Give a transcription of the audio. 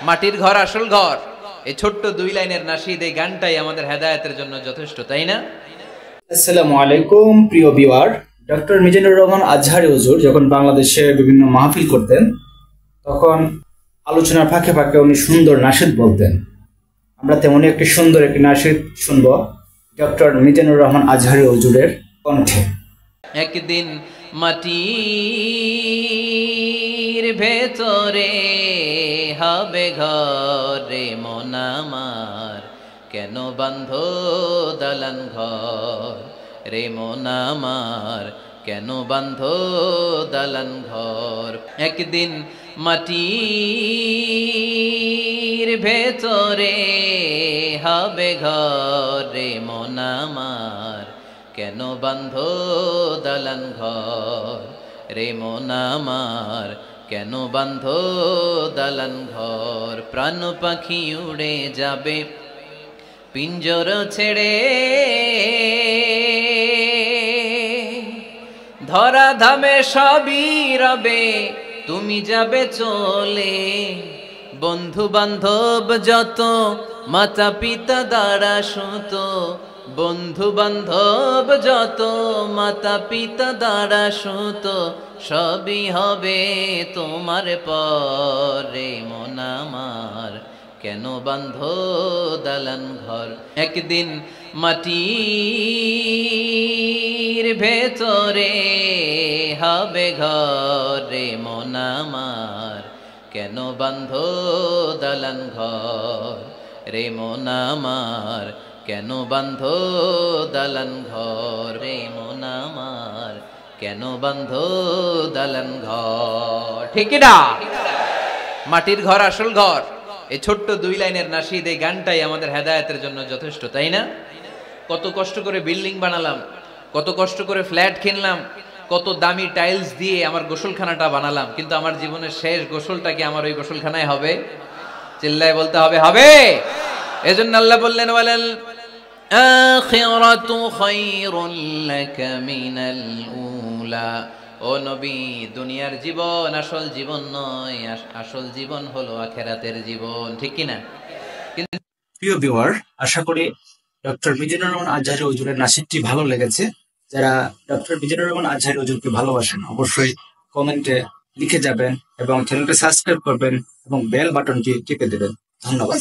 মাটির ঘর আসল ঘর, এই ছোট্ট 2 লাইনের নাশিদ, এই গানটাই আমাদের হেদায়েতের জন্য যথেষ্ট, তাই না? আসসালামু আলাইকুম প্রিয় ভিউয়ার। ডক্টর মিজানুর রহমান আজহারী হুজুর যখন বাংলাদেশে বিভিন্ন মাহফিল করতেন, তখন আলোচনার ফাঁকে ফাঁকে উনি সুন্দর নাশিদ বলতেন। আমরা তেমনই একটি সুন্দর একটি নাশিদ শুনব ডক্টর মিজানুর রহমান আজহারী হুজুরের কণ্ঠে। একদিন মাটির ভেতরে হবে ঘর রে মন আমার, কেন বাঁধো দালান ঘর রে মন আমার, কেন বাঁধো দালান ঘর। একদিন মাটির ভেতরে হবে ঘর রে মন আমার, কেন বাঁধো দালান ঘর রে মন আমার, কেন বাঁধো দালান ঘর। প্রাণ পাখি উড়ে যাবে পিঞ্জর ছেড়ে, ধরা ধামে সবই রবে তুমি যাবে চলে। বন্ধু বান্ধব যত মাতা পিতা দ্বারা সুত, বন্ধু বান্ধব যত মাতা পিতা দ্বারা সুত, সবই হবে তোমার পরে মন আমার, কেন বাঁধো দালান ঘর। একদিন মাটির ভেতরে হবে ঘর রে মন আমার, কেন বাঁধো দালান ঘর রে মন আমার, কেন বাঁধো দালান ঘর রে মন আমার, কেন বাঁধো দালান ঘর। ঠিক না? মাটির ঘর আসল ঘর, এই ছোট্ট 2 লাইনের নাশিদ, এই গানটাই আমাদের হেদায়েতের জন্য যথেষ্ট, তাই না? কত কষ্ট করে বিল্ডিং বানালাম, কত কষ্ট করে ফ্ল্যাট কিনলাম, কত দামি টাইলস দিয়ে আমার গোসলখানাটা বানালাম, কিন্তু আমার জীবনের শেষ গোসলটা কি আমার ওই গোসলখানায় হবে? চিল্লায় বলতে হবে, হবে। এজন্য আল্লাহ বললেন, ওয়ালাল আখিরাতু খায়রুল লাকা মিনাল উলা। ও নবী, দুনিয়ার জীবন আসল জীবন নয়, আসল জীবন হলো আখিরাতের জীবন। ঠিক কি না? প্রিয় ভিউয়ার, আশা করি ডক্টর মিজানুর রহমান আজহারী হুজুরের নাশিদটি ভালো লেগেছে। যারা ডক্টর মিজানুর রহমান আজহারী হুজুরকে ভালোবাসেন, অবশ্যই কমেন্টে লিখে যাবেন এবং চ্যানেলটি সাবস্ক্রাইব করবেন এবং বেল বাটনটি টিপে দেবেন। ধন্যবাদ।